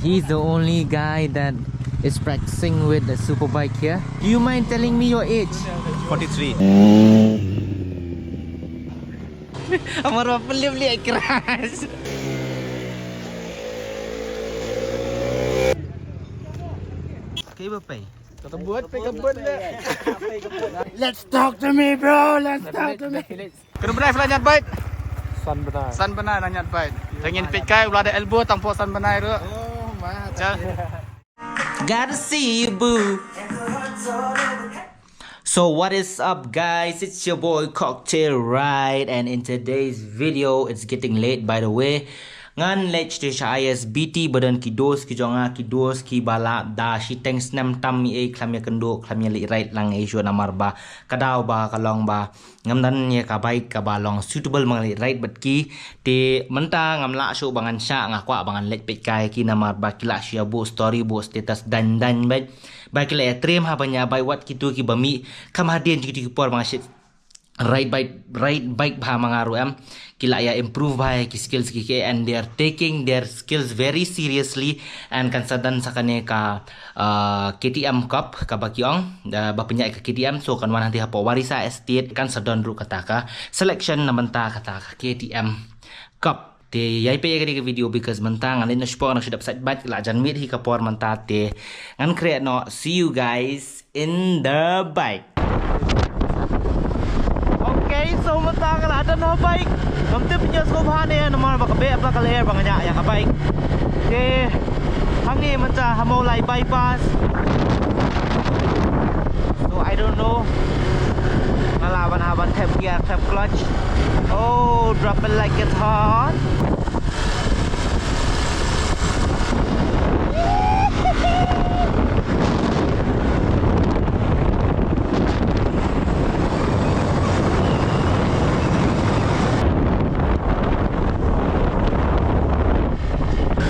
He's the only guy that is practicing with the superbike here. Do you mind telling me your age? 43. Amar beli keras. Okay, bapak. Kata buat kebun dia. Let's talk to me, bro. Let's talk to me. Kena benar fly nyat baik. San San benar nyat baik. Tengin pikai ulah ada elbow tanpa san benar tu. Oh, mah. Gotta see you, boo. So what is up, guys? It's your boy Cocktail Ride, and in today's video, it's getting late, by the way. Ngan lech te IS BT badan kidos ki jonga kidos ki bala da shi teng snam tam mi e klamya kendo klamya li right lang e namar ba kadau ba kalong ba ngam dan ye ka baik ka ba long suitable mang li right but ki te menta ngam la show bangan sha ngakwa bangan lech pe kai ki namar ba kila shia bo story bo status dan ba kila trim ha banya bai wat kitu ki bami kam hadien ki por bang shit right bike bha mangaru am kila ya improve bhai ki skills ki and they are taking their skills very seriously and kan sadan sakane ka KTM Cup ka bakyong bapanya ka KTM so kan wan nanti hapo warisa estate kan sadan ru kata ka selection na menta kata ka KTM Cup te yai pe ka video because mentang alin na sport na sudah side bike la jan meet hi ka por menta te ngan create no see you guys in the bike. Okay, so mentang lah ada no bike. Nanti punya skop ni nama bak be apa kali bang nya yang bike. Okay, hang ni macam hamau lai bypass. So I don't know. Ngalawan haban tap gear, tap clutch. Oh, drop it like it's hot.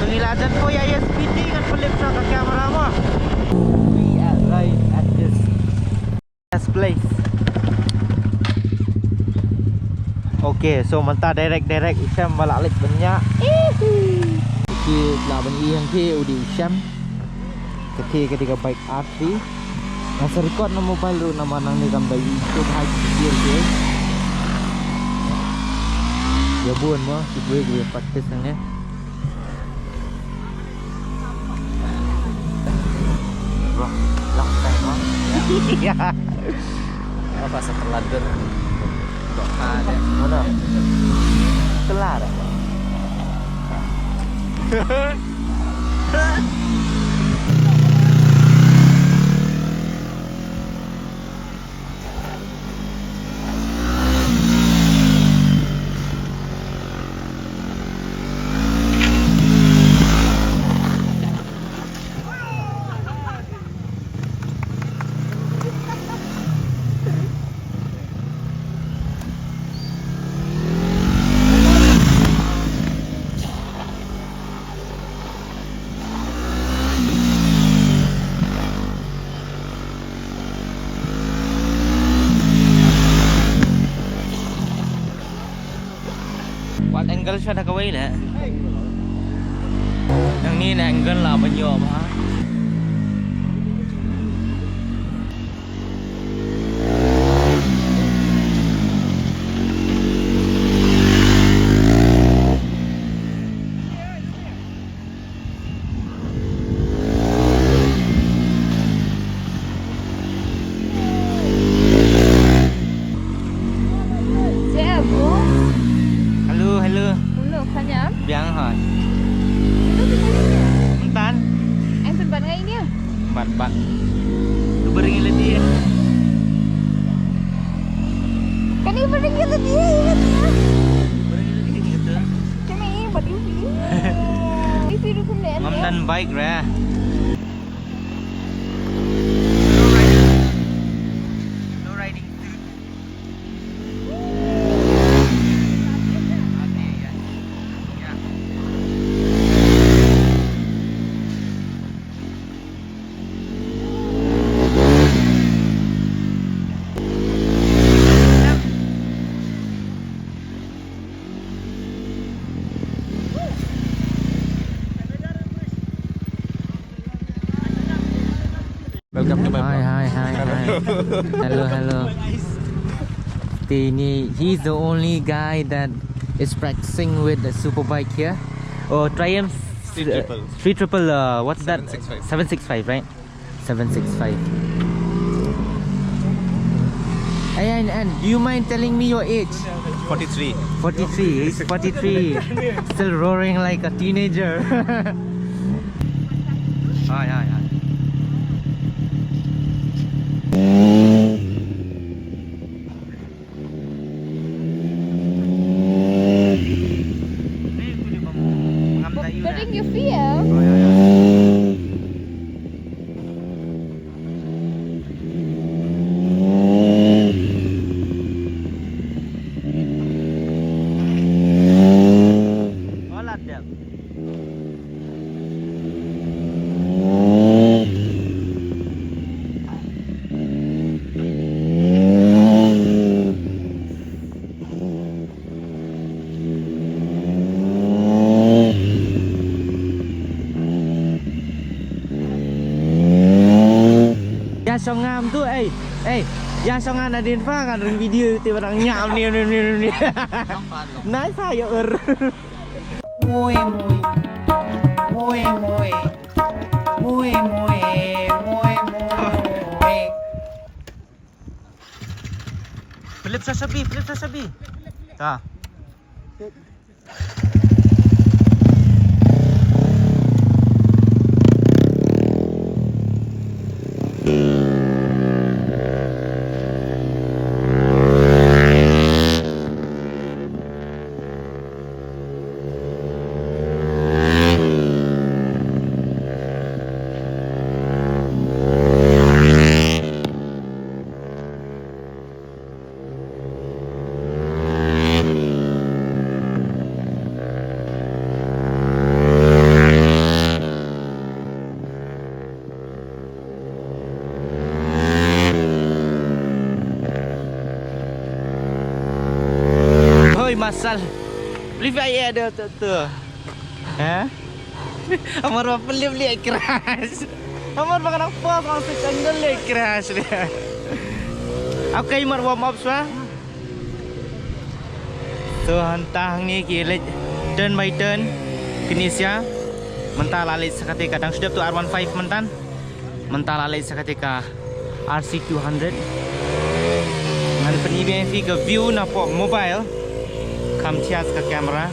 Pengilajan ko ya SPT kan pelip sa ka kamera mo. We are right at this place. Okay, so manta direct Isham balalik banyak. Okay, lah bani yang ke udi Isham. Ketika bike RT. Masa record na mobile ru nama nang ni gambar YouTube high speed ke. Ya buan mo, si gue practice nang ni. Bro, long time mo. Ya. Apa seterladur. Ada mana? Kelar. Angle siya nakaway na. Yang ni na angle lah banyo ha. Biang hỏi. Tan. Anh phân bận ngay nhá. Bạn. Lu beringin le dia. Kan ni beringin le dia. Beringin le dia gitu. Cái này bật yếu phí. Yếu phí được không để anh. Ngâm dan bike ra. Hello. He's the only guy that is practicing with the superbike here. Oh, Triumph 3triple. What's that? 765, right? 765. And do you mind telling me your age? 43. 43. He's 43. Still roaring like a teenager. Hi. Galing yung feel. Wala dyan. Ya sao ngam tu ya sao ngam adin pha kan ring video ti barang nyam ni Nai saya Muy, muy, muy, muy, muy, muy, muy. Flip sa sabi. Ta. Masal beli bayar ada tu. Ha? Amar apa beli crash. Amar makan apa kau secandel le crash dia. Okay, mar warm up swa. So hantang ni kira turn by turn Kinesia. Mentah lalit seketika kadang sudah tu R15 mentah lalit seketika RC200. Ngan penibang fi ke view na pop mobile. Come cheers ke kamera.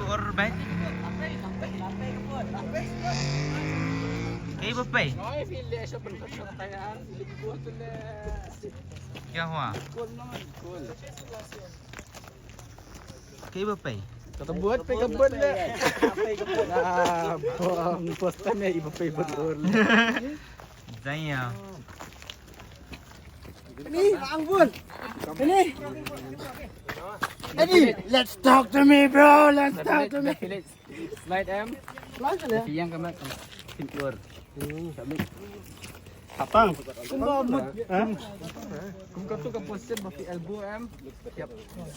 Or baik. Kay bapay. Kya hua? Kay bapay. Ketebut pe kebun le. Ah, bang postan ni ibu pe betul. Damn. Ini, Anggun. Ini, let's talk to me, bro. Let's talk to me. Slide em. Slide Fi yang kamat pin keluar. Apang. Kumamut. Ha? Kung kato ka position ba fi elbow em. Siap.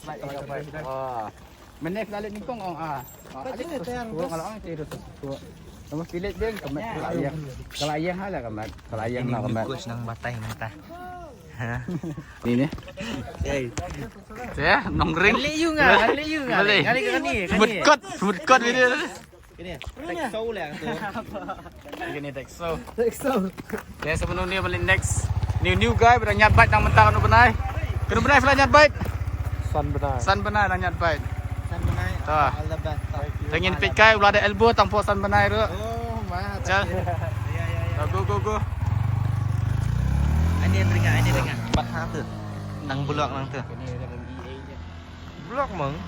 Slide ka. Ah. Menek lalit ni kong ah. Alit ko. Kalau ang tiro sa. Kamu pilih dia kemat kelayang. Kelayang hala kemat. Kelayang Ini nak kemat. bungkus ng batay mentah. Ini. Ya, nongring. Kali you nga. Boleh. Kali ka kani. Food video. Kani. Tek soul lang to. Gini Texo. Ya sebelum ni balik next. New guy pada nyat bait nang mentang anu benai. Kena benai fly nyat bait. San benai nang nyat bait. San benai. Tah. All the best. Tengin pit kai ulah ada elbow tanpa san benai tu. Oh, mah. Chal. Ya. Go. Ini ringan. 45 tu. Nang bulak nang tu. Bulak mong.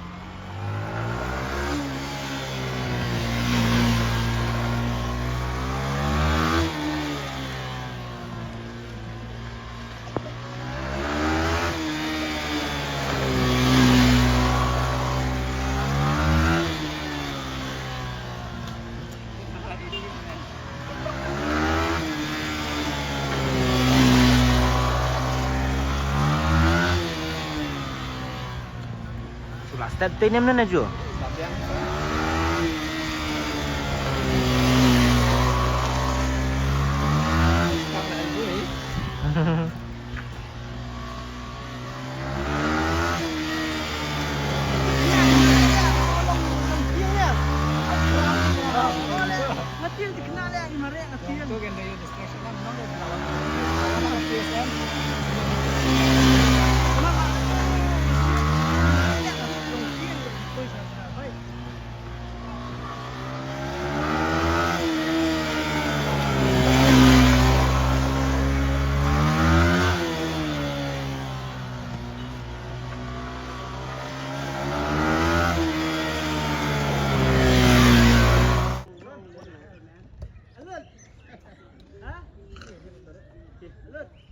Step tinem na jo. Look.